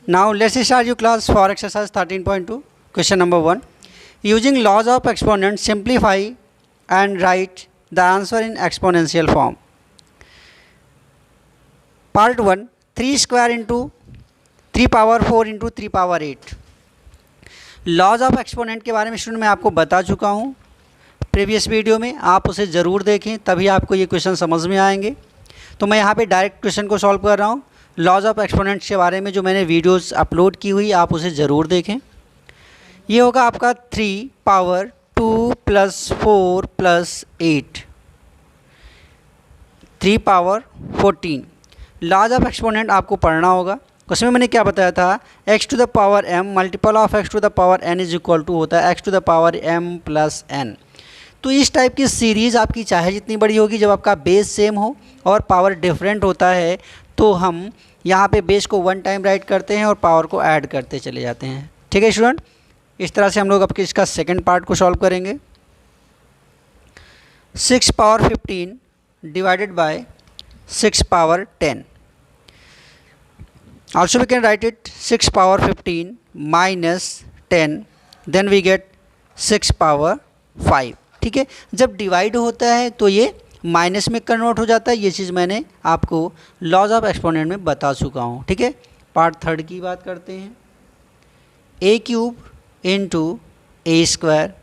Now let's start your class for exercise 13.2. Question number 1. Using laws of exponents, simplify and write the answer in exponential form. Part 1. 3 square into 3 power 4 into 3 power 8. Laws of exponent के बारे में student मैं आपको बता चुका हूँ previous video में, आप उसे ज़रूर देखें तभी आपको ये क्वेश्चन समझ में आएंगे। तो मैं यहाँ पे डायरेक्ट क्वेश्चन को सॉल्व कर रहा हूँ। लॉज ऑफ एक्सपोनेंट्स के बारे में जो मैंने वीडियोस अपलोड की हुई आप उसे ज़रूर देखें। ये होगा आपका 3 power 2 plus 4 plus 8, 3 power 14। Laws of exponent आपको पढ़ना होगा। उसमें मैंने क्या बताया था, x to the power m multiple of x to the power n is equal to होता है x to the power m plus n। तो इस टाइप की सीरीज़ आपकी चाहे जितनी बड़ी होगी, जब आपका बेस सेम हो और पावर डिफरेंट होता है तो हम यहाँ पे बेस को 1 टाइम राइट करते हैं और पावर को ऐड करते चले जाते हैं। ठीक है स्टूडेंट, इस तरह से हम लोग अब इसका सेकेंड पार्ट को सॉल्व करेंगे। 6 power 15 divided by 6 power 10। Also we can write it 6 power 15 minus 10, then we get 6 power 5। ठीक है, जब डिवाइड होता है तो ये माइनस में कन्वर्ट हो जाता है। ये चीज़ मैंने आपको लॉज ऑफ एक्सपोनेंट में बता चुका हूँ। ठीक है, पार्ट थर्ड की बात करते हैं। a cube into a square,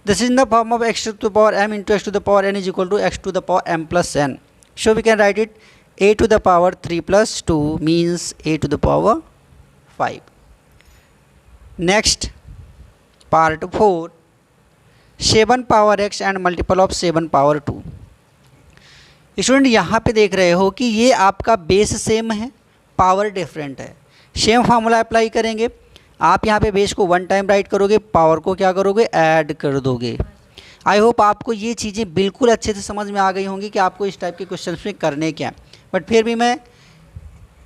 this is in the form of x to the power m into x to the power n is equal to x to the power m plus n। So we can write it a to the power 3 plus 2 means a to the power 5. Next, part 4, 7 power x and multiple of 7 power 2. Student यहाँ पे देख रहे हो कि ये आपका base same है, power different है। सेम फार्मूला अप्लाई करेंगे। आप यहाँ पे बेस को 1 टाइम राइट करोगे, पावर को क्या करोगे, ऐड कर दोगे। आई होप आपको ये चीज़ें बिल्कुल अच्छे से समझ में आ गई होंगी कि आपको इस टाइप के क्वेश्चन में करने क्या है। बट फिर भी मैं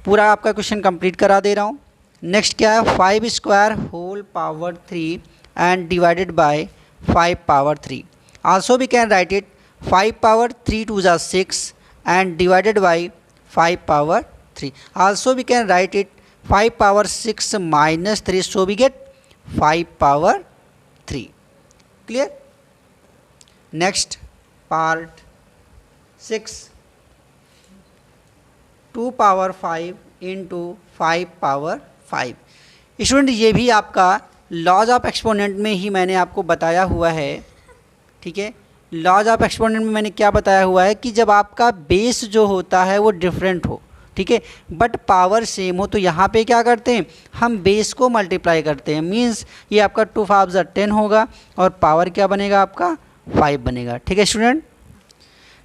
पूरा आपका क्वेश्चन कंप्लीट करा दे रहा हूँ। नेक्स्ट क्या है, 5 square whole power 3 and divided by 5 power 3। Also we can write it 5 power 3 two ज़ा 6 and divided by 5 power 3। Also we can write it 5 power 6 minus 3, so we get 5 power 3। Clear. Next part 6, 2 power 5 into 5 power 5। Student ये भी आपका laws of exponent में ही मैंने आपको बताया हुआ है। ठीक है, लॉज ऑफ एक्सपोनेंट में मैंने क्या बताया हुआ है कि जब आपका बेस जो होता है वो डिफरेंट हो, ठीक है, बट पावर सेम हो, तो यहाँ पे क्या करते हैं, हम बेस को मल्टीप्लाई करते हैं। मीन्स ये आपका 2 5 10 होगा और पावर क्या बनेगा, आपका 5 बनेगा। ठीक है स्टूडेंट।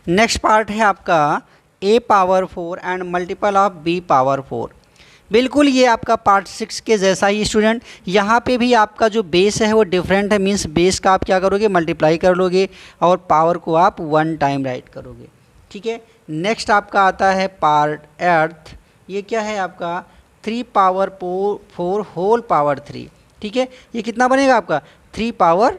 नेक्स्ट पार्ट है आपका a power 4 and multiple of b power 4। बिल्कुल ये आपका पार्ट 6 के जैसा ही स्टूडेंट। यहाँ पे भी आपका जो बेस है वो डिफरेंट है। मीन्स बेस का आप क्या करोगे, मल्टीप्लाई कर लोगे और पावर को आप 1 टाइम राइट करोगे। ठीक है। नेक्स्ट आपका आता है पार्ट 8। ये क्या है आपका 3 पावर 4 होल पावर 3। ठीक है, ये कितना बनेगा आपका 3 पावर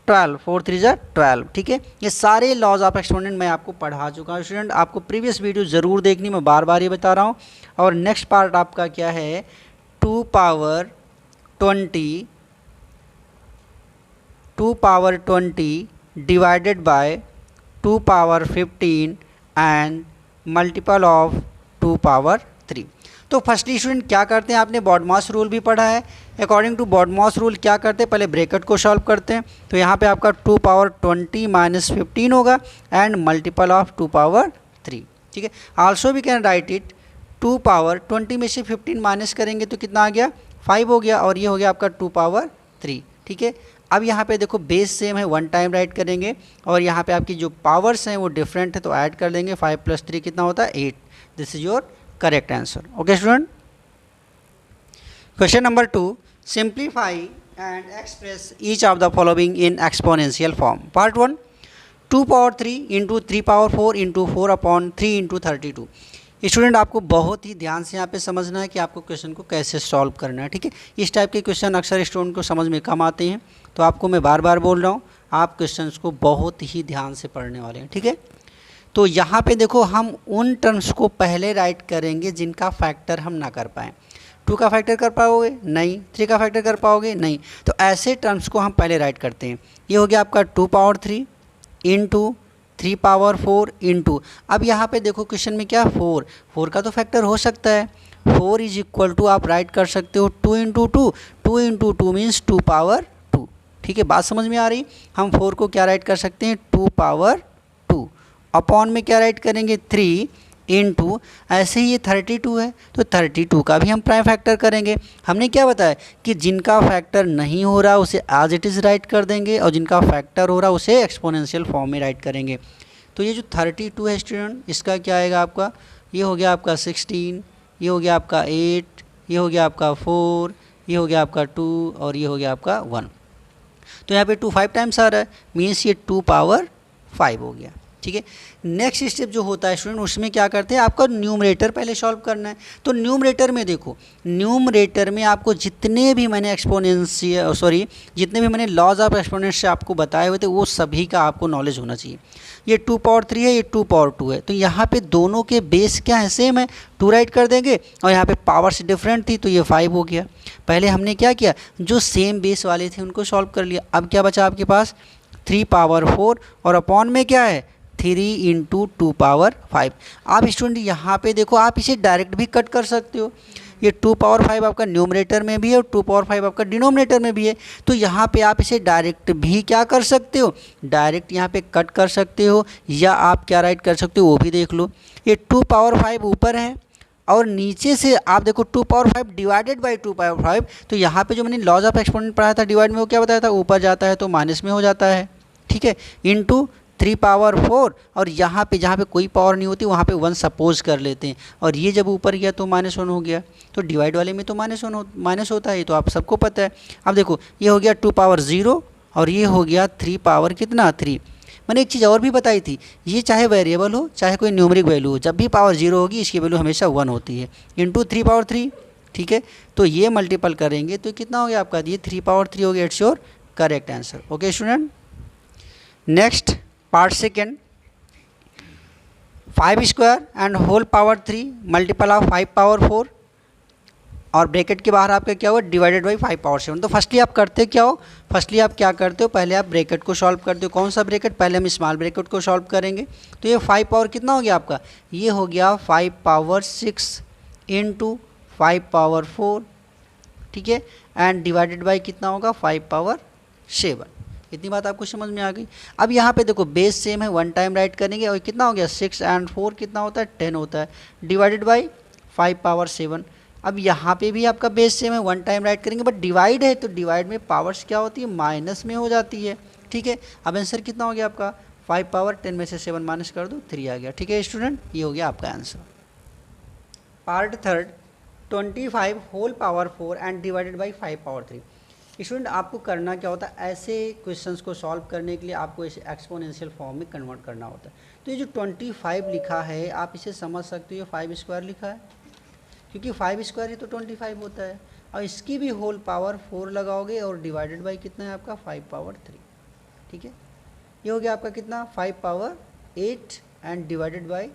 12, 4 3 ज़ा 12। ठीक है, ये सारे लॉज ऑफ एक्सपोनेंट मैं आपको पढ़ा चुका हूँ स्टूडेंट। आपको प्रीवियस वीडियो ज़रूर देखनी, मैं बार बार ये बता रहा हूँ। और नेक्स्ट पार्ट आपका क्या है 2 power 20 divided by 2 power 15 and multiple of 2 power 3। तो फर्स्टली स्टूडेंट क्या करते हैं, आपने बॉडमॉस रूल भी पढ़ा है। अकॉर्डिंग टू बॉडमॉस रूल क्या करते हैं, पहले ब्रैकेट को सॉल्व करते हैं। तो यहाँ पे आपका 2 पावर 20 माइनस 15 होगा एंड मल्टीपल ऑफ 2 पावर 3। ठीक है, also we can write it 2 power 20 में से 15 माइनस करेंगे तो कितना आ गया 5 हो गया, और ये हो गया आपका 2 पावर 3। ठीक है, अब यहाँ पे देखो बेस सेम है, 1 टाइम राइट करेंगे और यहाँ पे आपकी जो पावर्स हैं वो डिफरेंट है, तो ऐड कर देंगे। 5 प्लस 3 कितना होता है 8। This is your correct answer. Okay student. Question number 2, simplify and express each of the following in exponential form. Part 1, 2 power 3 into 3 power 4 into 4 upon 3 into 32। Student आपको बहुत ही ध्यान से यहाँ पे समझना है कि आपको क्वेश्चन को कैसे सॉल्व करना है। ठीक है, इस टाइप के क्वेश्चन अक्सर स्टूडेंट को समझ में कम आते हैं, तो आपको मैं बार बार बोल रहा हूँ आप क्वेश्चन को बहुत ही ध्यान से पढ़ने वाले हैं। ठीक है, तो यहाँ पे देखो हम उन टर्म्स को पहले राइट करेंगे जिनका फैक्टर हम ना कर पाएँ। 2 का फैक्टर कर पाओगे नहीं, 3 का फैक्टर कर पाओगे नहीं। तो ऐसे टर्म्स को हम पहले राइट करते हैं। ये हो गया आपका 2 पावर 3 इंटू 3 पावर 4 इंटू, अब यहाँ पे देखो क्वेश्चन में क्या 4 का तो फैक्टर हो सकता है, 4 इज इक्वल टू आप राइट कर सकते हो 2 इंटू 2 इंटू 2 मीन्स 2 पावर 2। ठीक है, बात समझ में आ रही। हम 4 को क्या राइट कर सकते हैं 2 पावर 2, अपॉन में क्या राइट करेंगे 3 इंटू, ऐसे ही ये 32 है तो 32 का भी हम प्राइम फैक्टर करेंगे। हमने क्या बताया कि जिनका फैक्टर नहीं हो रहा उसे एज इट इज़ राइट कर देंगे और जिनका फैक्टर हो रहा उसे एक्सपोनेंशियल फॉर्म में राइट करेंगे। तो ये जो 32 है स्टूडेंट, इसका क्या आएगा आपका, ये हो गया आपका 16, ये हो गया आपका 8, ये हो गया आपका 4, ये हो गया आपका 2 और ये हो गया आपका 1। तो यहाँ पे 2 5 टाइम्स आ रहा है, मीन्स ये 2 पावर 5 हो गया। ठीक है, नेक्स्ट स्टेप जो होता है स्टूडेंट, उसमें क्या करते हैं, आपका न्यूमरेटर पहले सॉल्व करना है। तो न्यूमरेटर में देखो, न्यूमरेटर में आपको जितने भी मैंने जितने भी मैंने लॉज ऑफ एक्सपोनेंट्स से आपको बताए हुए थे वो सभी का आपको नॉलेज होना चाहिए। ये 2 पावर 3 है, ये 2 पावर 2 है, तो यहाँ पे दोनों के बेस क्या है, सेम है, 2 राइट कर देंगे और यहाँ पे पावर्स डिफरेंट थी तो ये 5 हो गया। पहले हमने क्या किया, जो सेम बेस वाले थे उनको सॉल्व कर लिया। अब क्या बचा आपके पास 3 पावर 4 और अपॉन में क्या है 3 इंटू 2 पावर 5। आप स्टूडेंट यहाँ पे देखो, आप इसे डायरेक्ट भी कट कर सकते हो। ये 2 पावर 5 आपका न्यूमरेटर में भी है और 2 पावर 5 आपका डिनोमिनेटर में भी है, तो यहाँ पे आप इसे डायरेक्ट भी क्या कर सकते हो, डायरेक्ट यहाँ पे कट कर सकते हो, या आप क्या राइट कर सकते हो वो भी देख लो। ये 2 पावर 5 ऊपर है और नीचे से आप देखो 2 पावर 5 डिवाइडेड बाई 2 पावर 5, तो यहाँ पे जो मैंने लॉज ऑफ एक्सपोनेंट पढ़ाया था डिवाइड में, वो क्या बताया था, ऊपर जाता है तो माइनस में हो जाता है। ठीक है, इंटू 3 पावर 4 और यहाँ पे जहाँ पे कोई पावर नहीं होती वहाँ पे 1 सपोज कर लेते हैं, और ये जब ऊपर गया तो -1 हो गया। तो डिवाइड वाले में तो माइनस होता है, ये तो आप सबको पता है। अब देखो ये हो गया 2 पावर 0 और ये हो गया 3 पावर कितना 3। मैंने एक चीज़ और भी बताई थी, ये चाहे वेरिएबल हो चाहे कोई न्यूमरिक वैल्यू हो, जब भी पावर 0 होगी इसकी वैल्यू हमेशा 1 होती है, इंटू 3 पावर 3। ठीक है, तो ये मल्टीपल करेंगे तो कितना हो गया आपका, ये 3 पावर 3 हो गया। It's your correct answer. Okay student, next part second, 5 square and whole power 3 multiple of 5 power 4 और ब्रैकेट के बाहर आपका क्या हुआ डिवाइडेड बाई 5 पावर 7। तो फर्स्टली आप करते क्या हो, फर्स्टली आप क्या करते हो, पहले आप ब्रैकेट को सॉल्व करते हो। कौन सा ब्रैकेट, पहले हम स्मॉल ब्रैकेट को सॉल्व करेंगे। तो ये 5 पावर कितना हो गया आपका, ये हो गया 5 पावर 6 इंटू 5 पावर 4। ठीक है, एंड डिवाइडेड बाई कितना होगा 5 पावर 7। इतनी बात आपको समझ में आ गई। अब यहाँ पे देखो बेस सेम है, 1 टाइम राइट करेंगे और कितना हो गया 6 एंड 4 कितना होता है 10 होता है, डिवाइडेड बाई 5 पावर 7। अब यहाँ पे भी आपका बेस सेम है, 1 टाइम राइट करेंगे, बट डिवाइड है तो डिवाइड में पावर्स क्या होती है माइनस में हो जाती है। ठीक है, अब आंसर कितना हो गया आपका 5 पावर 10 में से 7 माइनस कर दो 3 आ गया। ठीक है स्टूडेंट, ये हो गया आपका answer. Part third, 25 whole power 4 and divided by 5 power 3। Student आपको करना क्या होता है, ऐसे क्वेश्चंस को सॉल्व करने के लिए आपको इसे एक्सपोनेंशियल फॉर्म में कन्वर्ट करना होता है। तो ये जो 25 लिखा है आप इसे समझ सकते हो, ये 5 स्क्वायर लिखा है, क्योंकि 5 स्क्वायर ही तो 25 होता है, और इसकी भी होल पावर 4 लगाओगे और डिवाइडेड बाई कितना है आपका 5 पावर 3। ठीक है, ये हो गया आपका कितना 5 power 8 and divided by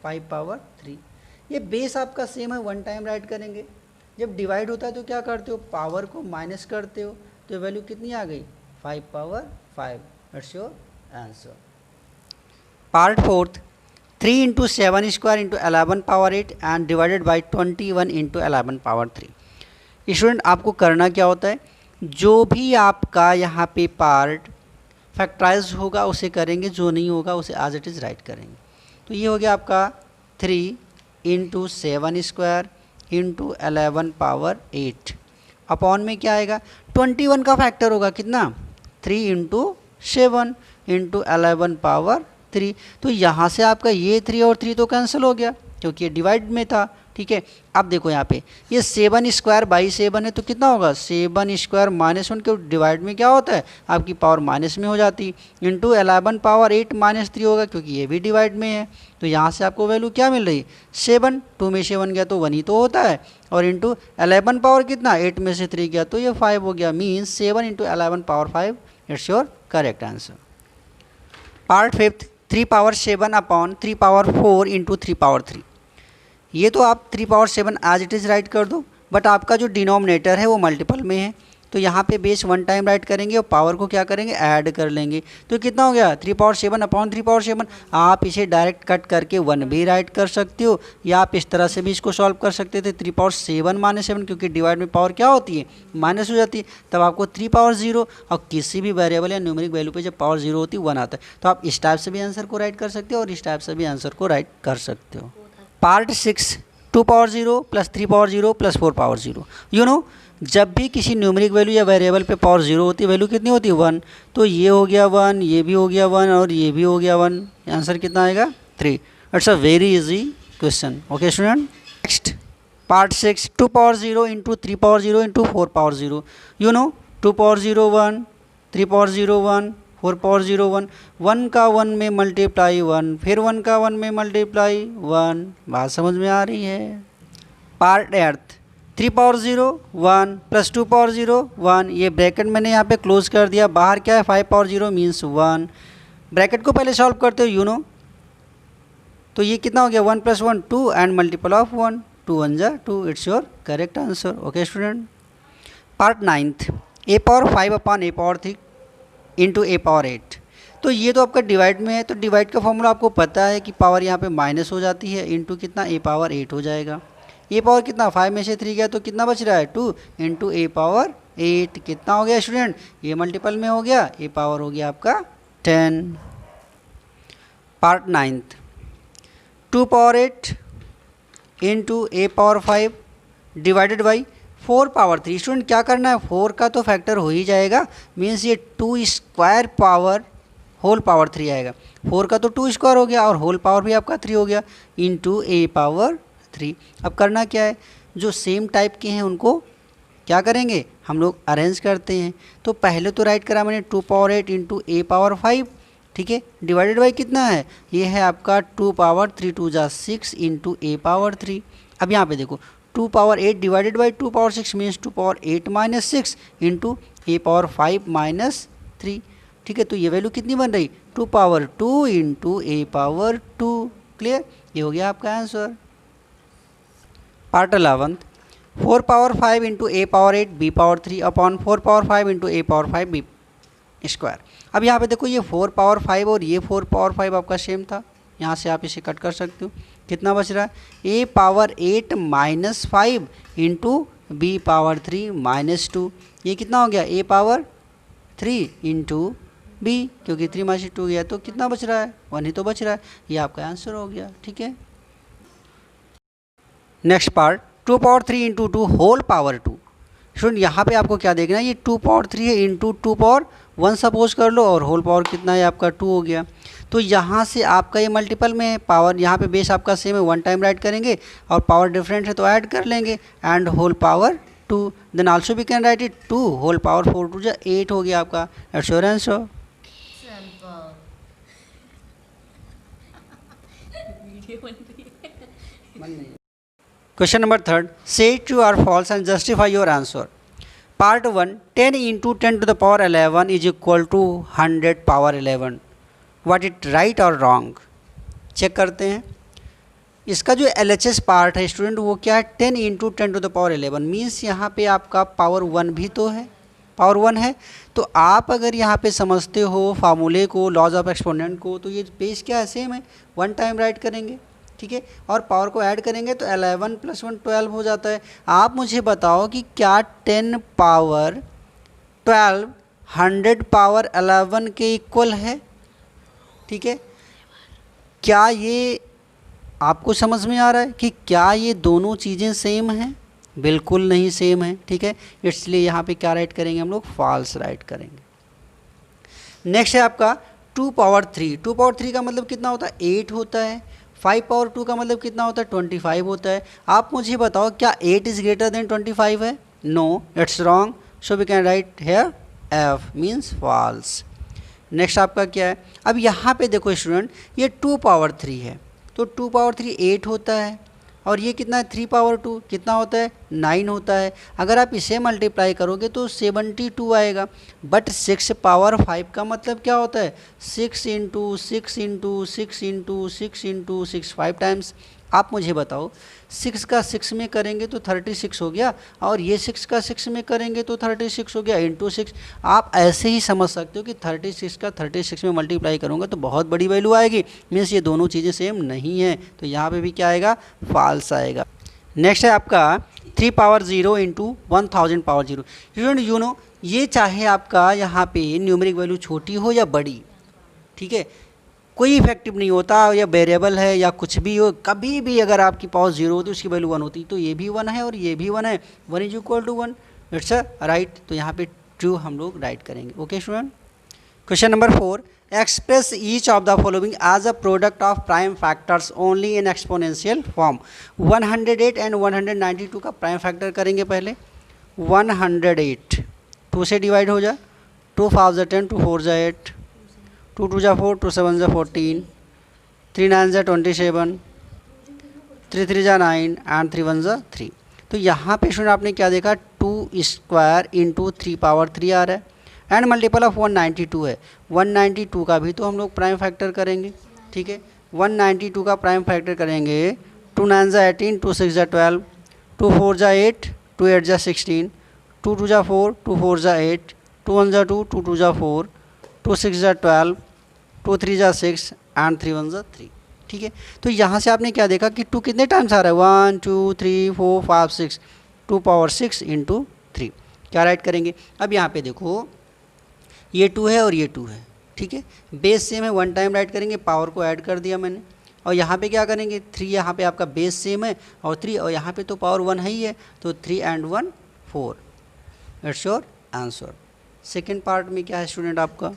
5 power 3। ये बेस आपका सेम है, 1 टाइम राइट करेंगे। जब डिवाइड होता है तो क्या करते हो, पावर को माइनस करते हो, तो वैल्यू कितनी आ गई 5 power 5। That's your answer. Part fourth, 3 into 7 square into 11 power 8 and divided by 21 into 11 power 3। Student आपको करना क्या होता है, जो भी आपका यहाँ पे पार्ट फैक्टराइज होगा उसे करेंगे, जो नहीं होगा उसे एज इट इज़ राइट करेंगे। तो ये हो गया आपका 3 into 7 square into 11 power 8, upon में क्या आएगा 21 का फैक्टर होगा कितना 3 इंटू 7 इंटू 11 पावर 3। तो यहाँ से आपका ये 3 और 3 तो कैंसिल हो गया क्योंकि ये डिवाइड में था। ठीक है, अब देखो यहाँ पे ये 7 स्क्वायर बाई 7 है तो कितना होगा 7 स्क्वायर -1 के डिवाइड में क्या होता है आपकी पावर माइनस में हो जाती, इंटू 11 पावर 8 -3 होगा क्योंकि ये भी डिवाइड में है। तो यहाँ से आपको वैल्यू क्या मिल रही 7, 2 में 7 गया तो 1 ही तो होता है, और इंटू 11 पावर कितना 8 में से 3 गया तो ये 5 हो गया, means 7 into 11 power 5। It's your correct answer. Part fifth, 3 power 7 upon 3 power 4 into 3 power 3। ये तो आप 3 power 7 as it is write कर दो, बट आपका जो डिनोमिनेटर है वो मल्टीपल में है, तो यहाँ पे बेस 1 टाइम राइट करेंगे और पावर को क्या करेंगे, ऐड कर लेंगे। तो कितना हो गया 3/7 अपॉन 3/7। आप इसे डायरेक्ट कट करके 1 भी राइट कर सकते हो, या आप इस तरह से भी इसको सॉल्व कर सकते थे 3/7 -7, क्योंकि डिवाइड में पावर क्या होती है, माइनस हो जाती है, तब आपको 3/0। और किसी भी वेरिएबल या न्यूमेरिक वैल्यू पे जब पावर 0 होती है 1 आता है, तो आप इस टाइप से भी आंसर को राइट कर सकते हो और इस टाइप से भी आंसर को राइट कर सकते हो। पार्ट 6 2/0 + 3/0 + 4/0। यू नो जब भी किसी न्यूमेरिक वैल्यू या वेरिएबल पे पावर 0 होती है, वैल्यू कितनी होती है 1, तो ये हो गया 1, ये भी हो गया 1 और ये भी हो गया 1, आंसर कितना आएगा 3। It's a very easy question. Okay student, next part 6 2/0 × 3/0 × 4/0। You know 2/0 1, 3/0 1, 4/0 1, 1 का 1 में मल्टीप्लाई 1, फिर 1 का 1 में मल्टीप्लाई 1। बात समझ में आ रही है। पार्ट 8 3/0 1 + 2/0 1, ये ब्रैकेट मैंने यहाँ पे क्लोज कर दिया, बाहर क्या है 5/0 मीन्स 1। ब्रैकेट को पहले सॉल्व करते हो, यू नो, तो ये कितना हो गया 1 + 1 2 एंड मल्टीपल ऑफ 1, 2 1 जा 2, it's your correct answer. Okay student. Part 9 a⁵ upon a⁵ into a⁵8। तो ये तो आपका डिवाइड में है, तो डिवाइड का फॉर्मूला आपको पता है कि पावर यहाँ पे माइनस हो जाती है, इंटू कितना a⁵ हो जाएगा। ए पावर कितना 5 में से 3 गया तो कितना बच रहा है 2 इंटू a⁵ कितना हो गया स्टूडेंट, ये मल्टीपल में हो गया, ए पावर हो गया आपका 10। Part 9 2/8 into a⁵ divided by 4/3। Student क्या करना है, 4 का तो फैक्टर हो ही जाएगा, मीन्स ये 2² पावर होल पावर 3 आएगा। 4 का तो 2² हो गया और होल पावर भी आपका 3 हो गया, इंटू a⁵। अब करना क्या है, जो सेम टाइप के हैं उनको क्या करेंगे, हम लोग अरेंज करते हैं। तो पहले तो राइट करा मैंने 2/8 इंटू a⁵, ठीक है, डिवाइडेड बाई कितना है, ये है आपका 2/3 2 जा 6 इंटू a⁵। अब यहाँ पे देखो 2/8 divided by 2/6 means 2/8 - 6 into a⁵ -3, ठीक है। तो ये वैल्यू कितनी बन रही 2/2 इंटू a⁵2। क्लियर, ये हो गया आपका answer. Part 11 4/5 into a⁵ b⁵3 upon 4/5 into a⁵ b²। अब यहाँ पे देखो ये 4/5 और ये 4/5 आपका सेम था, यहाँ से आप इसे कट कर सकते हो। कितना बच रहा है a⁵ -5 इंटू b⁵3 -2, ये कितना हो गया a⁵3 इंटू b, क्योंकि 3 - 2 गया तो कितना बच रहा है 1 ही तो बच रहा है, ये आपका आंसर हो गया। ठीक है, next part 2/3 into 2 whole power 2। Student यहाँ पे आपको क्या देखना है, ये 2/3 है इंटू 2/1 सपोज कर लो और होल पावर कितना है आपका 2 हो गया। तो यहाँ से आपका ये मल्टीपल में है, पावर यहाँ पे बेस आपका सेम है, 1 टाइम राइट करेंगे और पावर डिफरेंट है तो ऐड कर लेंगे and whole power 2, then also we can write it 2 whole power 4 2 जा 8 हो गया आपका। That's your answer. Question number 3, say true or false and justify your answer. Part 1 10 into 10 to the power 11 is equal to 100 power 11. What it right or wrong? Check करते हैं। इसका जो LHS part है student वो क्या है 10 into 10 to the power 11 means यहाँ पे आपका पावर 1 भी तो है, पावर 1 है। तो आप अगर यहाँ पे समझते हो फार्मूले को, लॉज ऑफ एक्सपोनेंट को, तो ये बेस क्या है सेम है, 1 टाइम राइट करेंगे, ठीक है, और पावर को ऐड करेंगे तो 11 + 1 12 हो जाता है। आप मुझे बताओ कि क्या 10 पावर 12 100 पावर 11 के इक्वल है, ठीक है। क्या ये आपको समझ में आ रहा है कि क्या ये दोनों चीज़ें सेम हैं? बिल्कुल नहीं सेम है, ठीक है, इसलिए यहाँ पे क्या राइट करेंगे हम लोग, फॉल्स राइट करेंगे। नेक्स्ट है आपका 2/3। 2/3 का मतलब कितना होता है 8 होता है। 5/2 का मतलब कितना होता है 25 होता है। आप मुझे बताओ क्या 8 इज़ ग्रेटर देन 25 है? No, it's wrong, so we can write here F means false. Next आपका क्या है, अब यहाँ पे देखो स्टूडेंट ये 2/3 है, तो 2/3 8 होता है और ये कितना है 3/2 कितना होता है 9 होता है। अगर आप इसे मल्टीप्लाई करोगे तो 72 आएगा। बट 6/5 का मतलब क्या होता है 6 into 6 into 6 into 6 into 6 5 times आप मुझे बताओ 6 का 6 में करेंगे तो 36 हो गया, और ये 6 का 6 में करेंगे तो 36 हो गया इंटू 6। आप ऐसे ही समझ सकते हो कि 36 का 36 में मल्टीप्लाई करूँगा तो बहुत बड़ी वैल्यू आएगी, मीन्स ये दोनों चीज़ें सेम नहीं है, तो यहाँ पे भी क्या आएगा, फॉल्स आएगा। नेक्स्ट है आपका 3 power 0 into 1000 power 0। Student you know, ये चाहे आपका यहाँ पे न्यूमेरिक वैल्यू छोटी हो या बड़ी, ठीक है, कोई इफेक्टिव नहीं होता, या वेरिएबल है या कुछ भी हो, कभी भी अगर आपकी पावर 0 होती है उसकी वैल्यू 1 होती, तो ये भी 1 है और ये भी 1 है, 1 is equal to 1, it's a right, तो यहाँ पे ट्रू हम लोग राइट करेंगे। Okay student, question number 4, express each of the following as a product of prime factors only in exponential form. 108 and 192 का प्राइम फैक्टर करेंगे पहले। 108 2 से डिवाइड हो जाए, 2 5 10, 2 4 8, 2 2 4, 2 7 14, 3 9 27, 3 3 9 एंड 3 1 3। तो यहाँ पे स्टूडेंट आपने क्या देखा, 2 स्क्वायर इंटू 3 पावर 3 आ रहा है, एंड मल्टीपल ऑफ 192 है। 192 का भी तो हम लोग प्राइम फैक्टर करेंगे, ठीक है। 192 का प्राइम फैक्टर करेंगे, 2 9 18, 2 6 12, 2 4 8, 2 8 16, 2 2 4, 2 4 8, 2 1 2, 2 2 4, 2 6 12, 2 3 6 एंड 3 1 3, ठीक है। तो यहाँ से आपने क्या देखा कि 2 कितने टाइम्स आ रहा है, 1 2 3 4 5 6, 2 पावर 6 इंटू 3, क्या राइट करेंगे। अब यहाँ पे देखो ये 2 है और ये 2 है, ठीक है, बेस सेम है, 1 टाइम राइट करेंगे, पावर को ऐड कर दिया मैंने, और यहाँ पे क्या करेंगे 3, यहाँ पे आपका बेस सेम है और 3, और यहाँ पे तो पावर 1 है ही है, तो 3 and 1 4, it's your answer. Second part में क्या है स्टूडेंट आपका,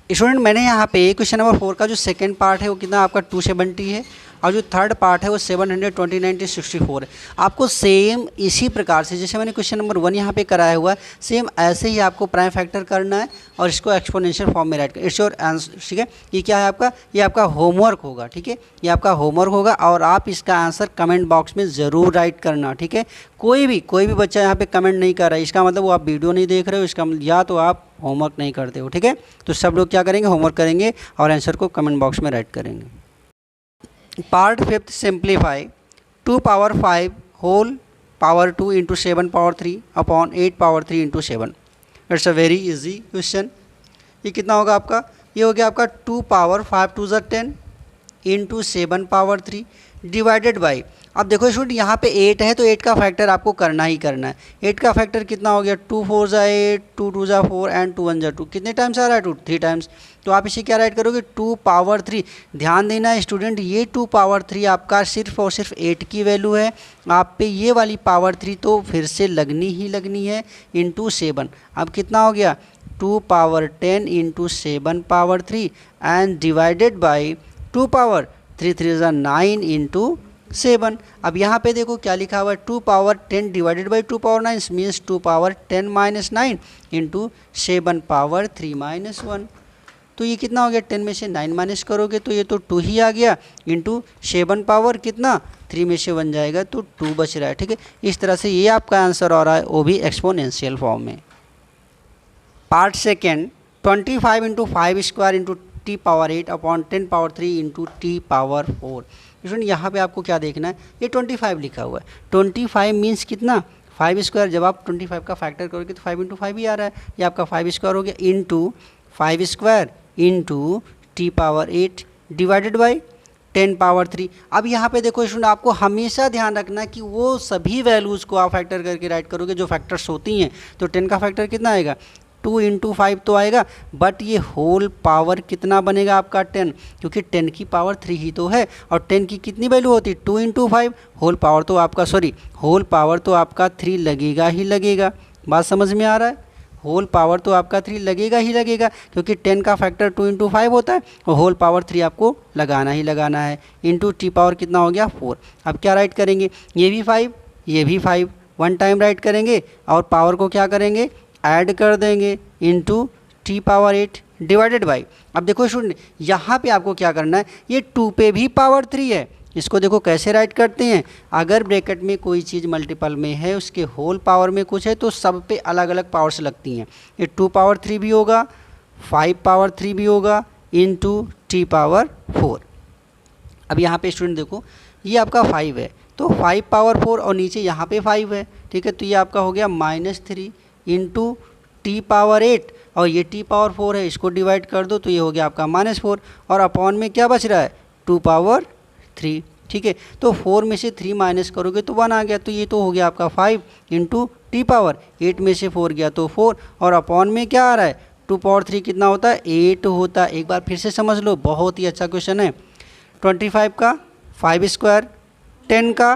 स्टूडेंट मैंने यहाँ पे क्वेश्चन नंबर 4 का जो सेकंड पार्ट है वो कितना आपका 270 है, और जो थर्ड पार्ट है वो 729 64 है। आपको सेम इसी प्रकार से जैसे मैंने क्वेश्चन नंबर 1 यहाँ पे कराया हुआ है, सेम ऐसे ही आपको प्राइम फैक्टर करना है और इसको एक्सपोनेंशियल फॉर्म में राइट करना। इट्स योर आंसर, ठीक है। ये क्या है आपका, ये आपका होमवर्क होगा, ठीक है, ये आपका होमवर्क होगा, और आप इसका आंसर कमेंट बॉक्स में ज़रूर राइट करना, ठीक है। कोई भी बच्चा यहाँ पे कमेंट नहीं कर रहा है, इसका मतलब वो आप वीडियो नहीं देख रहे हो, इसका या तो आप होमवर्क नहीं करते हो, ठीक है। तो सब लोग क्या करेंगे, होमवर्क करेंगे और आंसर को कमेंट बॉक्स में राइट करेंगे। Part 5th simplify 2 power 5 whole power 2 into 7 power 3 upon 8 power 3 into 7। It's a very easy question. ये कितना होगा आपका, ये हो गया आपका 2 power 5 2 10 into 7 power 3 divided by, अब देखो स्टूडेंट यहाँ पे 8 है तो 8 का फैक्टर आपको करना ही करना है। 8 का फैक्टर कितना हो गया, 2 4 8, 2 2 4 एंड 2 1 2, कितने टाइम्स आ रहा है 2 3 टाइम्स, तो आप इसे क्या राइट करोगे 2 पावर 3। ध्यान देना है स्टूडेंट, ये 2 पावर 3 आपका सिर्फ और सिर्फ 8 की वैल्यू है, आप पे ये वाली पावर 3 तो फिर से लगनी ही लगनी है इंटू 7। अब कितना हो गया 2 power 10 into 7 power 3 and divided by 2 power 3 3 9 into 7। अब यहाँ पे देखो क्या लिखा हुआ है, 2 power 10 divided by 2 power 9 means 2 power 10 minus 9 into 7 power 3 minus 1। तो ये कितना हो गया, 10 में से 9 माइनस करोगे तो ये तो 2 ही आ गया इंटू 7 पावर कितना 3 में से 1 जाएगा तो 2 बच रहा है, ठीक है। इस तरह से ये आपका आंसर आ रहा है, वो भी एक्सपोनेंशियल फॉर्म में। Part second 25 into 5 square into T power 8 upon 10 power 3 into T power 4। Student यहाँ पे आपको क्या देखना है, ये 25 लिखा हुआ है, 25 मीन्स कितना 5 स्क्वायर, जब आप 25 का फैक्टर करोगे तो 5 इंटू 5 ही आ रहा है, ये आपका 5 स्क्वायर हो गया into 5 square into T power 8 divided by 10 power 3। अब यहाँ पे देखो स्टूडेंट आपको हमेशा ध्यान रखना कि वो सभी वैल्यूज़ को आप फैक्टर करके राइट करोगे जो फैक्टर्स होती हैं, तो 10 का फैक्टर कितना आएगा 2 इंटू 5 तो आएगा, बट ये होल पावर कितना बनेगा आपका 10, क्योंकि 10 की पावर 3 ही तो है, और 10 की कितनी वैल्यू होती है 2 इंटू 5, होल पावर तो आपका होल पावर तो आपका 3 लगेगा ही लगेगा। बात समझ में आ रहा है, होल पावर तो आपका 3 लगेगा ही लगेगा, क्योंकि 10 का फैक्टर 2 इंटू 5 होता है और होल पावर 3 आपको लगाना ही लगाना है, इंटू टी पावर कितना हो गया 4। अब क्या राइट करेंगे, ये भी 5 ये भी 5, 1 टाइम राइट करेंगे और पावर को क्या करेंगे ऐड कर देंगे into T power 8 divided by. अब देखो स्टूडेंट यहाँ पे आपको क्या करना है, ये 2 पे भी पावर 3 है, इसको देखो कैसे राइट करते हैं, अगर ब्रैकेट में कोई चीज़ मल्टीपल में है उसके होल पावर में कुछ है तो सब पे अलग अलग पावर्स लगती हैं। ये 2 पावर 3 भी होगा, 5 पावर 3 भी होगा इंटू टी पावर 4। अब यहाँ पे स्टूडेंट देखो ये आपका 5 है, तो 5 पावर 4 और नीचे यहाँ पे 5 है, ठीक है। तो ये आपका हो गया -3 इंटू टी पावर 8 और ये टी पावर 4 है, इसको डिवाइड कर दो तो ये हो गया आपका -4 और अपॉन में क्या बच रहा है 2 पावर 3, ठीक है। तो 4 में से 3 माइनस करोगे तो 1 आ गया, तो ये तो हो गया आपका 5 इंटू टी पावर 8 में से 4 गया तो 4 और अपॉन में क्या आ रहा है 2 पावर 3 कितना होता है 8 होता है। एक बार फिर से समझ लो, बहुत ही अच्छा क्वेश्चन है। 25 का 5 स्क्वायर, 10 का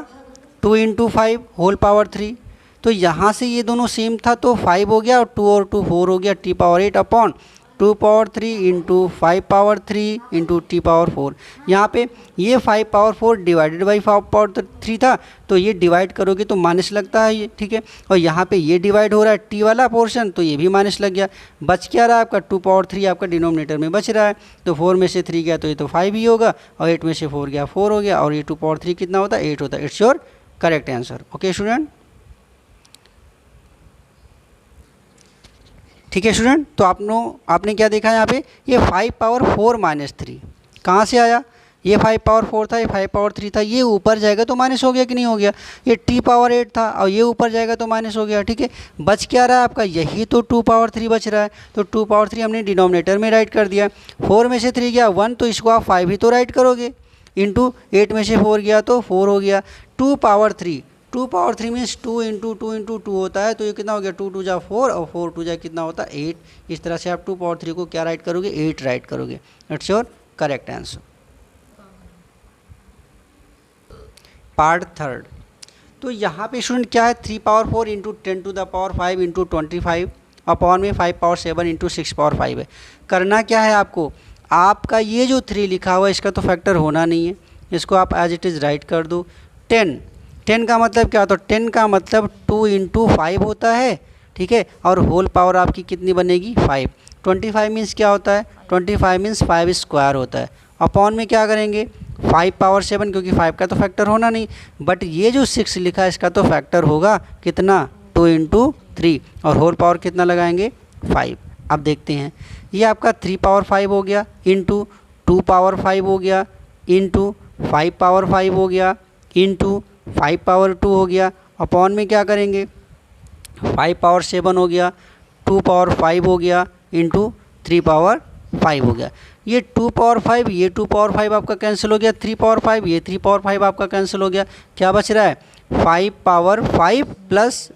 2 इंटू 5 होल पावर 3, तो यहाँ से ये दोनों सेम था तो 5 हो गया और 2 और 2 4 हो गया T power 8 upon 2 power 3 into 5 power 3 into T power 4। यहाँ पे ये 5 पावर 4 डिवाइडेड बाई 5 पावर 3 था, तो ये डिवाइड करोगे तो माइनस लगता है ये, ठीक है। और यहाँ पे ये डिवाइड हो रहा है टी वाला पोर्शन, तो ये भी माइनस लग गया। बच क्या रहा है आपका 2 पावर 3 आपका डिनोमिनेटर में बच रहा है, तो 4 में से 3 गया तो ये तो 5 ही होगा और 8 में से 4 गया 4 हो गया और ये 2 पावर 3 कितना होता है 8 होता है। It's your correct answer. Okay student, ठीक है स्टूडेंट। तो आपने क्या देखा यहाँ पे, ये 5 पावर 4 माइनस 3 कहाँ से आया, ये 5 पावर 4 था, ये 5 पावर 3 था, ये ऊपर जाएगा तो माइनस हो गया कि नहीं हो गया। ये टी पावर 8 था और ये ऊपर जाएगा तो माइनस हो गया, ठीक है। बच क्या रहा है आपका, यही तो 2 पावर 3 बच रहा है, तो 2 पावर 3 हमने डिनोमिनेटर में राइट कर दिया। 4 में से 3 गया 1, तो इसको आप 5 ही तो राइट करोगे, इंटू 8 में से 4 गया तो 4 हो गया। 2 पावर 3 मीन्स 2 इंटू 2 होता है, तो ये कितना हो गया 2 2 जा 4 और 4 2 जा कितना होता है 8। इस तरह से आप 2 पावर 3 को क्या राइट करोगे 8 राइट करोगे। It's your correct answer. Part third, तो यहाँ पे स्टूडेंट क्या है 3 power 4 into 10 to the power 5 into 25 upon में 5 पावर 7 इंटू 6 पावर 5 है। करना क्या है आपको, आपका ये जो 3 लिखा हुआ है इसका तो फैक्टर होना नहीं है, इसको आप एज इट इज़ राइट कर दो। 10 का मतलब क्या होता है, 10 का मतलब 2 इंटू 5 होता है, ठीक है। और होल पावर आपकी कितनी बनेगी 5। 25 मीन्स क्या होता है, 25 मीन्स 5 स्क्वायर होता है। अपॉन में क्या करेंगे 5 पावर 7, क्योंकि 5 का तो फैक्टर होना नहीं, बट ये जो 6 लिखा है इसका तो फैक्टर होगा कितना 2 इंटू 3 और होल पावर कितना लगाएंगे 5। अब देखते हैं, ये आपका 3 पावर 5 हो गया इंटू 2 पावर 5 हो गया इंटू 5 पावर 5 हो गया इंटू 5 पावर 2 हो गया। अपॉन में क्या करेंगे 5 पावर 7 हो गया, 2 पावर 5 हो गया इंटू 3 पावर 5 हो गया। ये 2 पावर 5 ये 2 पावर 5 आपका कैंसिल हो गया, 3 पावर 5 ये 3 पावर 5 आपका कैंसिल हो गया। क्या बच रहा है 5 पावर 5 प्लस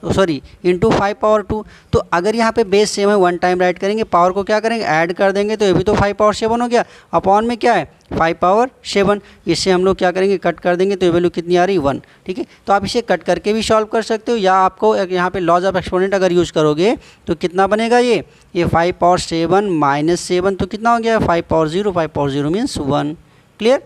इंटू 5 पावर 2। तो अगर यहाँ पे बेस सेम है 1 टाइम राइट करेंगे, पावर को क्या करेंगे ऐड कर देंगे, तो ये भी तो 5 पावर 7 हो गया। अपॉन में क्या है 5 पावर 7, इससे हम लोग क्या करेंगे कट कर देंगे, तो ये वैल्यू कितनी आ रही 1, ठीक है। तो आप इसे कट करके भी सॉल्व कर सकते हो, या आपको यहाँ पे लॉज ऑफ एक्सपोनेंट अगर यूज़ करोगे तो कितना बनेगा ये 5 पावर 7 माइनस 7, तो कितना हो गया 5 पावर 0 मीन्स 1। क्लियर।